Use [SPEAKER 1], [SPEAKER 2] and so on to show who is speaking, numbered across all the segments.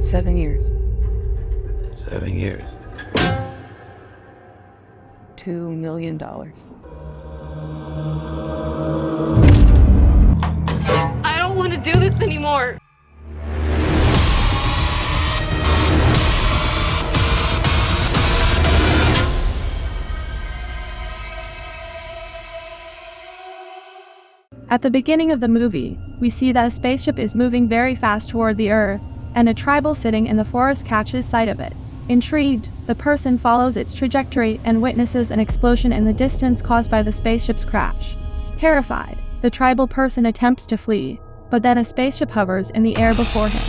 [SPEAKER 1] 7 years.
[SPEAKER 2] 7 years.
[SPEAKER 1] $2 million.
[SPEAKER 3] I don't want to do this anymore.
[SPEAKER 4] At the beginning of the movie, we see that a spaceship is moving very fast toward the Earth, and a tribal sitting in the forest catches sight of it. Intrigued, the person follows its trajectory and witnesses an explosion in the distance caused by the spaceship's crash. Terrified, the tribal person attempts to flee, but then a spaceship hovers in the air before him.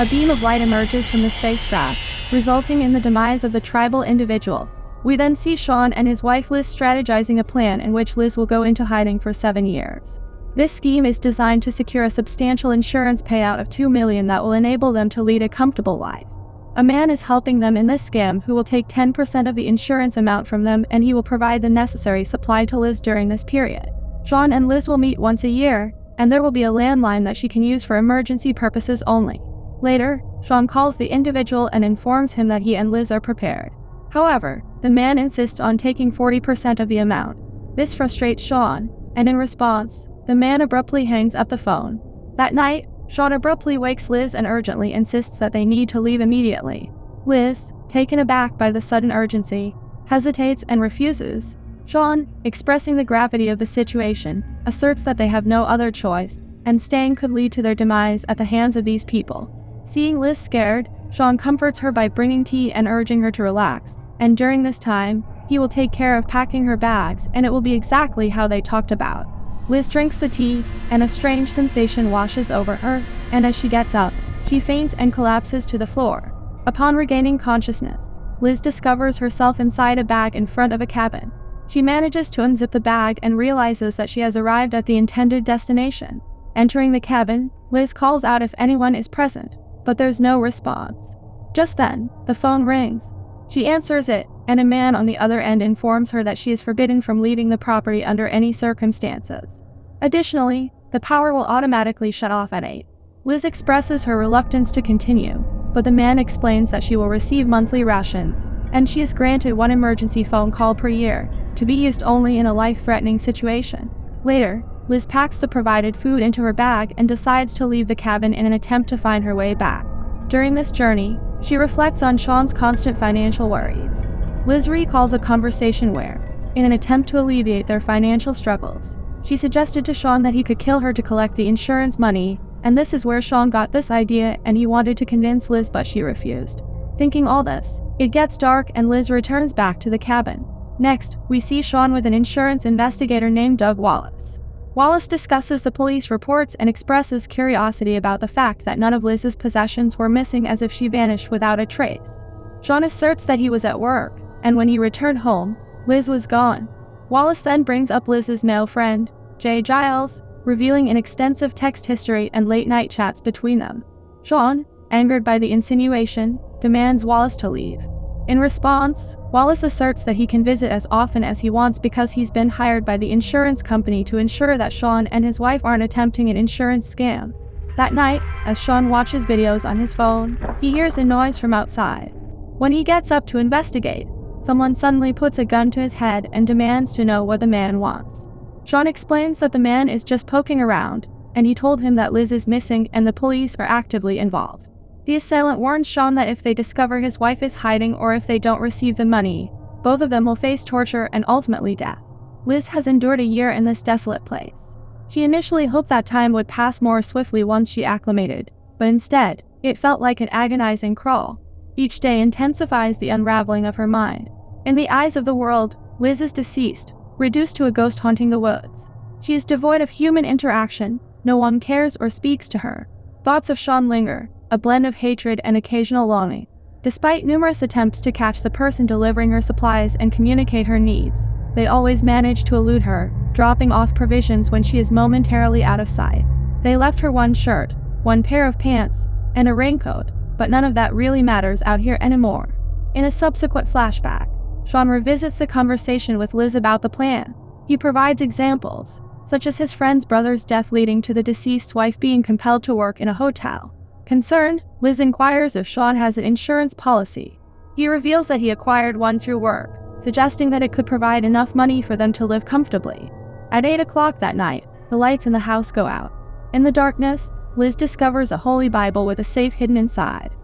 [SPEAKER 4] A beam of light emerges from the spacecraft, resulting in the demise of the tribal individual. We then see Sean and his wife Liz strategizing a plan in which Liz will go into hiding for 7 years. This scheme is designed to secure a substantial insurance payout of $2 million that will enable them to lead a comfortable life. A man is helping them in this scam who will take 10% of the insurance amount from them, and he will provide the necessary supply to Liz during this period. Sean and Liz will meet once a year, and there will be a landline that she can use for emergency purposes only. Later, Sean calls the individual and informs him that he and Liz are prepared. However, the man insists on taking 40% of the amount. This frustrates Sean, and in response, the man abruptly hangs up the phone. That night, Sean abruptly wakes Liz and urgently insists that they need to leave immediately. Liz, taken aback by the sudden urgency, hesitates and refuses. Sean, expressing the gravity of the situation, asserts that they have no other choice, and staying could lead to their demise at the hands of these people. Seeing Liz scared, Sean comforts her by bringing tea and urging her to relax, and during this time, he will take care of packing her bags, and it will be exactly how they talked about. Liz drinks the tea, and a strange sensation washes over her, and as she gets up, she faints and collapses to the floor. Upon regaining consciousness, Liz discovers herself inside a bag in front of a cabin. She manages to unzip the bag and realizes that she has arrived at the intended destination. Entering the cabin, Liz calls out if anyone is present, but there's no response. Just then, the phone rings. She answers it, and a man on the other end informs her that she is forbidden from leaving the property under any circumstances. Additionally, the power will automatically shut off at 8. Liz expresses her reluctance to continue, but the man explains that she will receive monthly rations, and she is granted one emergency phone call per year, to be used only in a life-threatening situation. Later, Liz packs the provided food into her bag and decides to leave the cabin in an attempt to find her way back. During this journey, she reflects on Sean's constant financial worries. Liz recalls a conversation where, in an attempt to alleviate their financial struggles, she suggested to Sean that he could kill her to collect the insurance money, and this is where Sean got this idea and he wanted to convince Liz but she refused. Thinking all this, it gets dark and Liz returns back to the cabin. Next, we see Sean with an insurance investigator named Doug Wallace. Wallace discusses the police reports and expresses curiosity about the fact that none of Liz's possessions were missing, as if she vanished without a trace. Sean asserts that he was at work, and when he returned home, Liz was gone. Wallace then brings up Liz's male friend, Jay Giles, revealing an extensive text history and late-night chats between them. Sean, angered by the insinuation, demands Wallace to leave. In response, Wallace asserts that he can visit as often as he wants because he's been hired by the insurance company to ensure that Sean and his wife aren't attempting an insurance scam. That night, as Sean watches videos on his phone, he hears a noise from outside. When he gets up to investigate, someone suddenly puts a gun to his head and demands to know what the man wants. Sean explains that the man is just poking around, and he told him that Liz is missing and the police are actively involved. The assailant warns Sean that if they discover his wife is hiding or if they don't receive the money, both of them will face torture and ultimately death. Liz has endured a year in this desolate place. She initially hoped that time would pass more swiftly once she acclimated, but instead, it felt like an agonizing crawl. Each day intensifies the unraveling of her mind. In the eyes of the world, Liz is deceased, reduced to a ghost haunting the woods. She is devoid of human interaction, no one cares or speaks to her. Thoughts of Sean linger, a blend of hatred and occasional longing. Despite numerous attempts to catch the person delivering her supplies and communicate her needs, they always manage to elude her, dropping off provisions when she is momentarily out of sight. They left her one shirt, one pair of pants, and a raincoat, but none of that really matters out here anymore. In a subsequent flashback, Sean revisits the conversation with Liz about the plan. He provides examples, such as his friend's brother's death leading to the deceased's wife being compelled to work in a hotel. Concerned, Liz inquires if Sean has an insurance policy. He reveals that he acquired one through work, suggesting that it could provide enough money for them to live comfortably. At 8 o'clock that night, the lights in the house go out. In the darkness, Liz discovers a holy Bible with a safe hidden inside.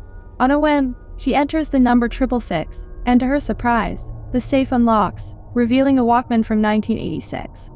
[SPEAKER 4] On a whim, she enters the number 666, and to her surprise, the safe unlocks, revealing a Walkman from 1986.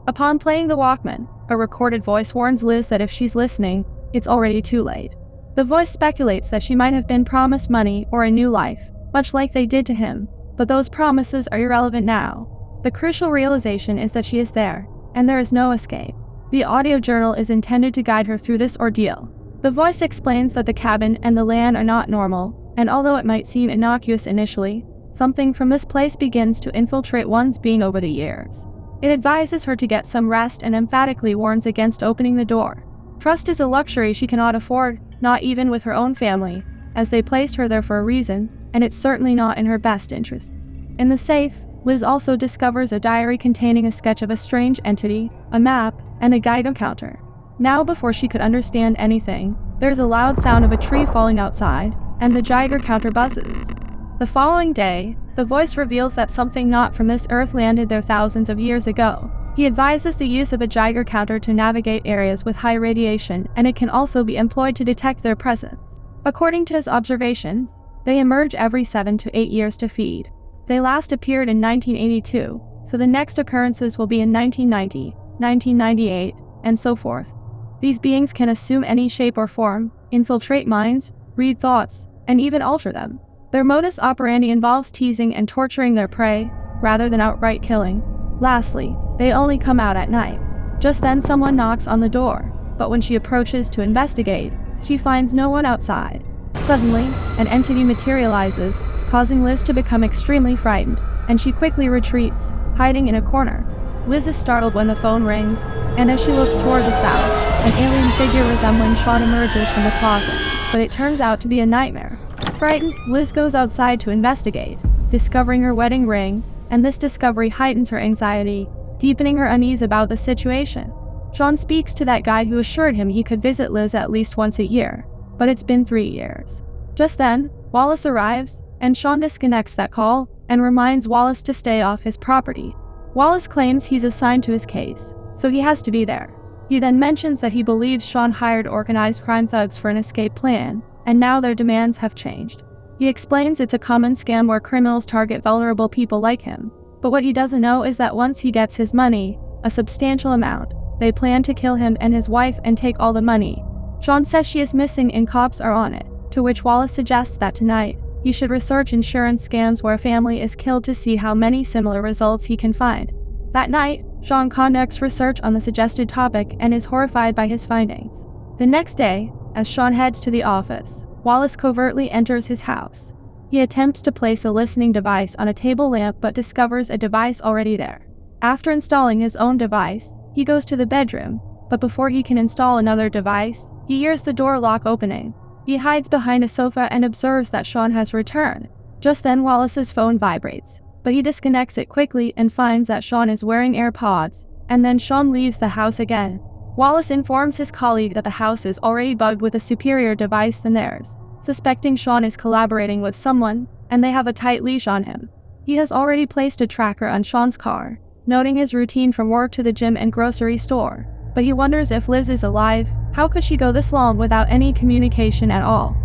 [SPEAKER 4] Upon playing the Walkman, a recorded voice warns Liz that if she's listening, it's already too late. The voice speculates that she might have been promised money or a new life, much like they did to him, but those promises are irrelevant now. The crucial realization is that she is there, and there is no escape. The audio journal is intended to guide her through this ordeal. The voice explains that the cabin and the land are not normal, and although it might seem innocuous initially, something from this place begins to infiltrate one's being over the years. It advises her to get some rest and emphatically warns against opening the door. Trust is a luxury she cannot afford, not even with her own family, as they placed her there for a reason, and it's certainly not in her best interests. In the safe, Liz also discovers a diary containing a sketch of a strange entity, a map, and a Geiger counter. Now, before she could understand anything, there's a loud sound of a tree falling outside, and the Geiger counter buzzes. The following day, the voice reveals that something not from this earth landed there thousands of years ago. He advises the use of a Geiger counter to navigate areas with high radiation, and it can also be employed to detect their presence. According to his observations, they emerge every 7 to 8 years to feed. They last appeared in 1982, so the next occurrences will be in 1990, 1998, and so forth. These beings can assume any shape or form, infiltrate minds, read thoughts, and even alter them. Their modus operandi involves teasing and torturing their prey, rather than outright killing. Lastly, they only come out at night. Just then someone knocks on the door, but when she approaches to investigate, she finds no one outside. Suddenly, an entity materializes, causing Liz to become extremely frightened, and she quickly retreats, hiding in a corner. Liz is startled when the phone rings, and as she looks toward the south, an alien figure resembling Sean emerges from the closet, but it turns out to be a nightmare. Frightened, Liz goes outside to investigate, discovering her wedding ring, and this discovery heightens her anxiety, deepening her unease about the situation. Sean speaks to that guy who assured him he could visit Liz at least once a year, but it's been 3 years. Just then, Wallace arrives, and Sean disconnects that call and reminds Wallace to stay off his property. Wallace claims he's assigned to his case, so he has to be there. He then mentions that he believes Sean hired organized crime thugs for an escape plan, and now their demands have changed. He explains it's a common scam where criminals target vulnerable people like him, but what he doesn't know is that once he gets his money, a substantial amount, they plan to kill him and his wife and take all the money. Sean says she is missing and cops are on it, to which Wallace suggests that tonight, he should research insurance scams where a family is killed to see how many similar results he can find. That night, Sean conducts research on the suggested topic and is horrified by his findings. The next day, as Sean heads to the office, Wallace covertly enters his house. He attempts to place a listening device on a table lamp but discovers a device already there. After installing his own device, he goes to the bedroom, but before he can install another device, he hears the door lock opening. He hides behind a sofa and observes that Sean has returned. Just then Wallace's phone vibrates, but he disconnects it quickly and finds that Sean is wearing AirPods, and then Sean leaves the house again. Wallace informs his colleague that the house is already bugged with a superior device than theirs, suspecting Sean is collaborating with someone, and they have a tight leash on him. He has already placed a tracker on Sean's car, noting his routine from work to the gym and grocery store, but he wonders if Liz is alive. How could she go this long without any communication at all?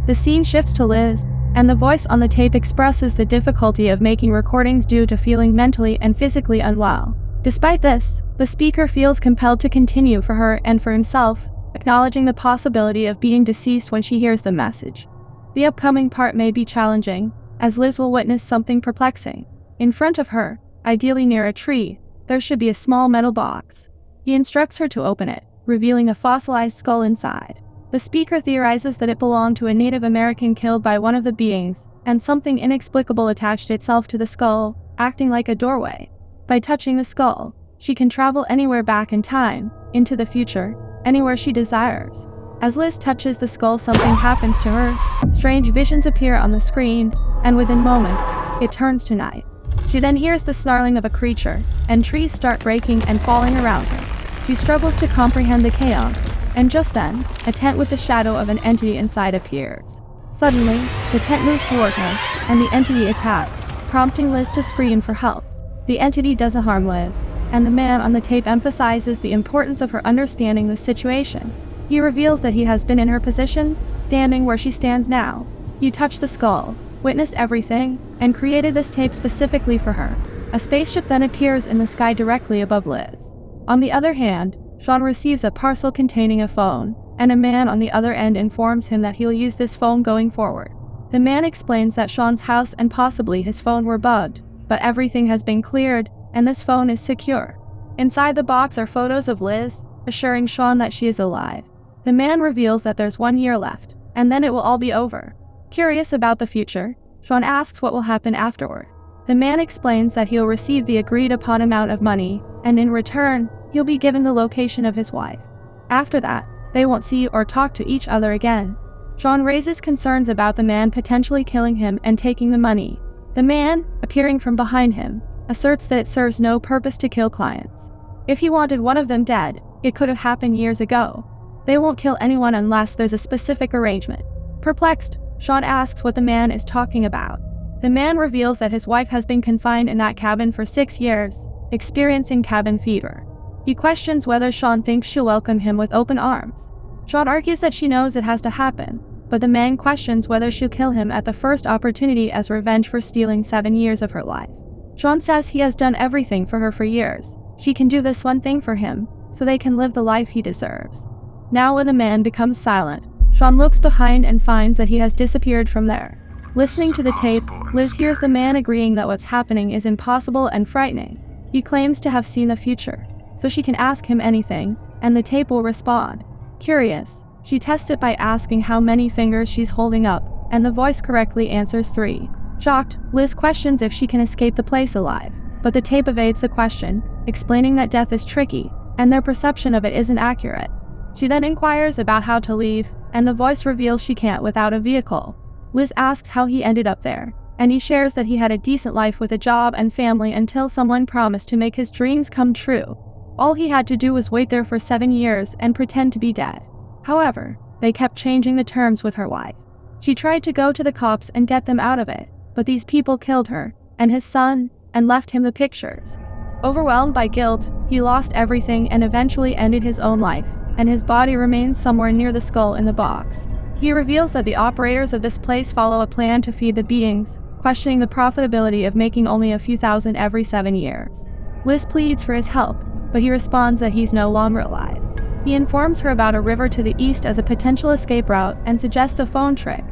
[SPEAKER 4] The scene shifts to Liz, and the voice on the tape expresses the difficulty of making recordings due to feeling mentally and physically unwell. Despite this, the speaker feels compelled to continue for her and for himself, acknowledging the possibility of being deceased when she hears the message. The upcoming part may be challenging, as Liz will witness something perplexing. In front of her, ideally near a tree, there should be a small metal box. He instructs her to open it, revealing a fossilized skull inside. The speaker theorizes that it belonged to a Native American killed by one of the beings, and something inexplicable attached itself to the skull, acting like a doorway. By touching the skull, she can travel anywhere back in time, into the future, anywhere she desires. As Liz touches the skull, something happens to her. Strange visions appear on the screen, and within moments, it turns to night. She then hears the snarling of a creature, and trees start breaking and falling around her. She struggles to comprehend the chaos, And just then, a tent with the shadow of an entity inside appears. Suddenly, the tent moves toward her, and the entity attacks, prompting Liz to scream for help. The entity doesn't harm Liz, and the man on the tape emphasizes the importance of her understanding the situation. He reveals that he has been in her position, standing where she stands now. He touched the skull, witnessed everything, and created this tape specifically for her. A spaceship then appears in the sky directly above Liz. On the other hand, Sean receives a parcel containing a phone, and a man on the other end informs him that he'll use this phone going forward. The man explains that Sean's house and possibly his phone were bugged, but everything has been cleared, and this phone is secure. Inside the box are photos of Liz, assuring Sean that she is alive. The man reveals that there's 1 year left, and then it will all be over. Curious about the future, Sean asks what will happen afterward. The man explains that he'll receive the agreed upon amount of money, and in return, he'll be given the location of his wife. After that, they won't see or talk to each other again. Sean raises concerns about the man potentially killing him and taking the money. The man, appearing from behind him, asserts that it serves no purpose to kill clients. If he wanted one of them dead, it could have happened years ago. They won't kill anyone unless there's a specific arrangement. Perplexed, Sean asks what the man is talking about. The man reveals that his wife has been confined in that cabin for 6 years, experiencing cabin fever. He questions whether Sean thinks she'll welcome him with open arms. Sean argues that she knows it has to happen, but the man questions whether she'll kill him at the first opportunity as revenge for stealing 7 years of her life. Sean says he has done everything for her for years. She can do this one thing for him, so they can live the life he deserves. Now when the man becomes silent, Sean looks behind and finds that he has disappeared from there. Listening to the tape, Liz hears the man agreeing that what's happening is impossible and frightening. He claims to have seen the future, so she can ask him anything, and the tape will respond. Curious, she tests it by asking how many fingers she's holding up, and the voice correctly answers 3. Shocked, Liz questions if she can escape the place alive, but the tape evades the question, explaining that death is tricky, and their perception of it isn't accurate. She then inquires about how to leave, and the voice reveals she can't without a vehicle. Liz asks how he ended up there, and he shares that he had a decent life with a job and family until someone promised to make his dreams come true. All he had to do was wait there for 7 years and pretend to be dead. However, they kept changing the terms with her wife. She tried to go to the cops and get them out of it, but these people killed her, and his son, and left him the pictures. Overwhelmed by guilt, he lost everything and eventually ended his own life, and his body remains somewhere near the skull in the box. He reveals that the operators of this place follow a plan to feed the beings, questioning the profitability of making only a few thousand every 7 years. Liz pleads for his help, but he responds that he's no longer alive. He informs her about a river to the east as a potential escape route and suggests a phone trick.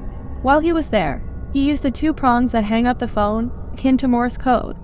[SPEAKER 4] While he was there, he used the 2 prongs that hang up the phone, akin to Morse code.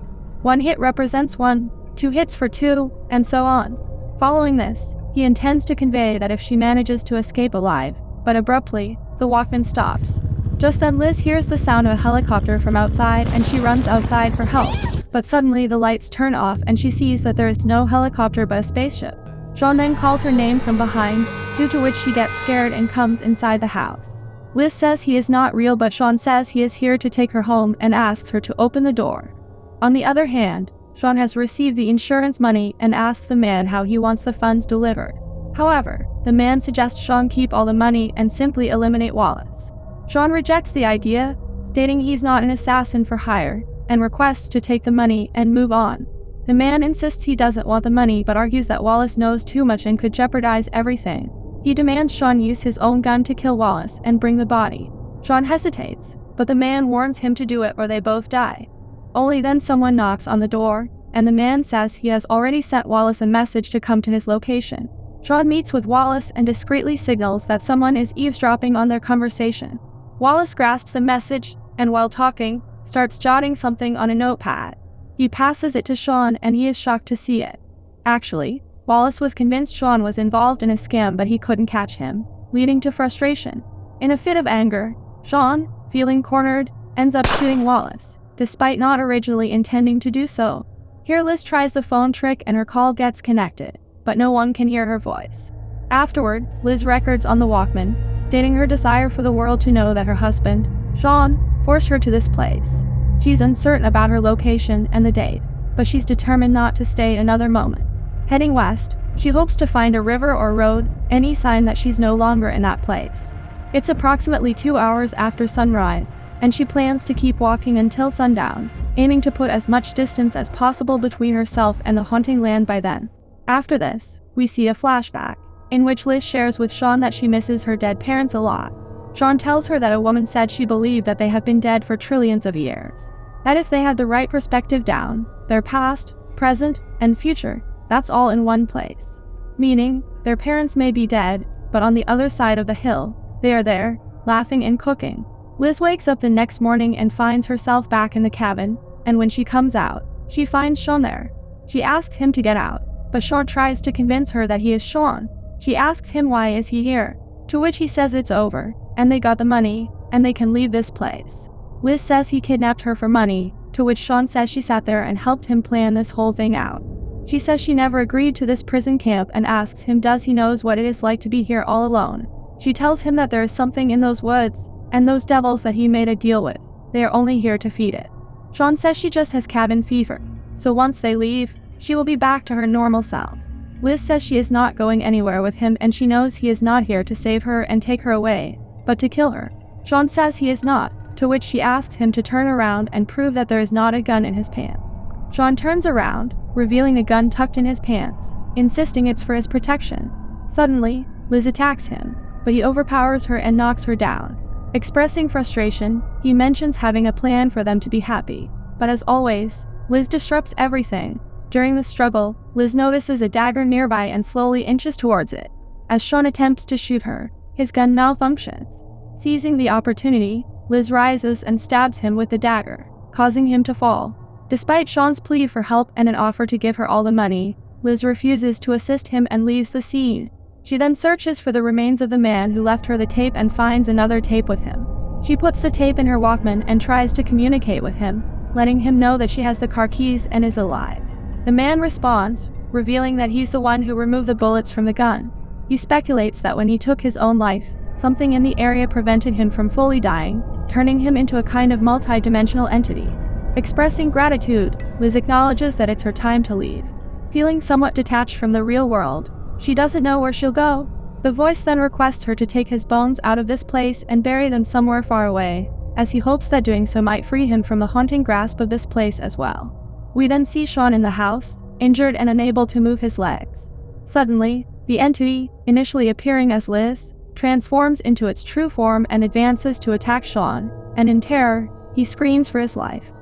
[SPEAKER 4] 1 hit represents 1, 2 hits for 2, and so on. Following this, he intends to convey that if she manages to escape alive, but abruptly, the Walkman stops. Just then Liz hears the sound of a helicopter from outside and she runs outside for help, but suddenly the lights turn off and she sees that there is no helicopter but a spaceship. Sean then calls her name from behind, due to which she gets scared and comes inside the house. Liz says he is not real, but Sean says he is here to take her home and asks her to open the door. On the other hand, Sean has received the insurance money and asks the man how he wants the funds delivered. However, the man suggests Sean keep all the money and simply eliminate Wallace. Sean rejects the idea, stating he's not an assassin for hire, and requests to take the money and move on. The man insists he doesn't want the money but argues that Wallace knows too much and could jeopardize everything. He demands Sean use his own gun to kill Wallace and bring the body. Sean hesitates, but the man warns him to do it or they both die. Only then someone knocks on the door, and the man says he has already sent Wallace a message to come to his location. Sean meets with Wallace and discreetly signals that someone is eavesdropping on their conversation. Wallace grasps the message, and while talking, starts jotting something on a notepad. He passes it to Sean and he is shocked to see it. Actually, Wallace was convinced Sean was involved in a scam but he couldn't catch him, leading to frustration. In a fit of anger, Sean, feeling cornered, ends up shooting Wallace, despite not originally intending to do so. Here Liz tries the phone trick and her call gets connected, but no one can hear her voice. Afterward, Liz records on the Walkman, stating her desire for the world to know that her husband, Sean, forced her to this place. She's uncertain about her location and the date, but she's determined not to stay another moment. Heading west, She hopes to find a river or road, any sign that she's no longer in that place. It's approximately 2 hours after sunrise, and she plans to keep walking until sundown, aiming to put as much distance as possible between herself and the haunting land by then. After this, we see a flashback, in which Liz shares with Sean that she misses her dead parents a lot. Sean tells her that a woman said she believed that they have been dead for trillions of years. That if they had the right perspective down, their past, present, and future, that's all in one place. Meaning, their parents may be dead, but on the other side of the hill, they are there, laughing and cooking. Liz wakes up the next morning and finds herself back in the cabin, and when she comes out, she finds Sean there. She asks him to get out, but Sean tries to convince her that he is Sean. She asks him why is he here, to which he says it's over, and they got the money, and they can leave this place. Liz says he kidnapped her for money, to which Sean says she sat there and helped him plan this whole thing out. She says she never agreed to this prison camp and asks him does he knows what it is like to be here all alone. She tells him that there is something in those woods, and those devils that he made a deal with, they are only here to feed it. Sean says she just has cabin fever, so once they leave, she will be back to her normal self. Liz says she is not going anywhere with him and she knows he is not here to save her and take her away, but to kill her. Sean says he is not, to which she asks him to turn around and prove that there is not a gun in his pants. Sean turns around, revealing a gun tucked in his pants, insisting it's for his protection. Suddenly, Liz attacks him, but he overpowers her and knocks her down. Expressing frustration, he mentions having a plan for them to be happy, but as always, Liz disrupts everything. During the struggle, Liz notices a dagger nearby and slowly inches towards it. As Sean attempts to shoot her, his gun malfunctions. Seizing the opportunity, Liz rises and stabs him with the dagger, causing him to fall. Despite Sean's plea for help and an offer to give her all the money, Liz refuses to assist him and leaves the scene. She then searches for the remains of the man who left her the tape and finds another tape with him. She puts the tape in her Walkman and tries to communicate with him, letting him know that she has the car keys and is alive. The man responds, revealing that he's the one who removed the bullets from the gun. He speculates that when he took his own life, something in the area prevented him from fully dying, turning him into a kind of multi-dimensional entity. Expressing gratitude, Liz acknowledges that it's her time to leave. Feeling somewhat detached from the real world, she doesn't know where she'll go. The voice then requests her to take his bones out of this place and bury them somewhere far away, as he hopes that doing so might free him from the haunting grasp of this place as well. We then see Sean in the house, injured and unable to move his legs. Suddenly, the entity, initially appearing as Liz, transforms into its true form and advances to attack Sean, and in terror, he screams for his life.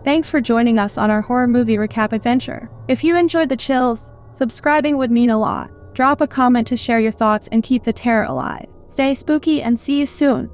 [SPEAKER 4] Thanks for joining us on our horror movie recap adventure. If you enjoyed the chills, subscribing would mean a lot. Drop a comment to share your thoughts and keep the terror alive. Stay spooky and see you soon.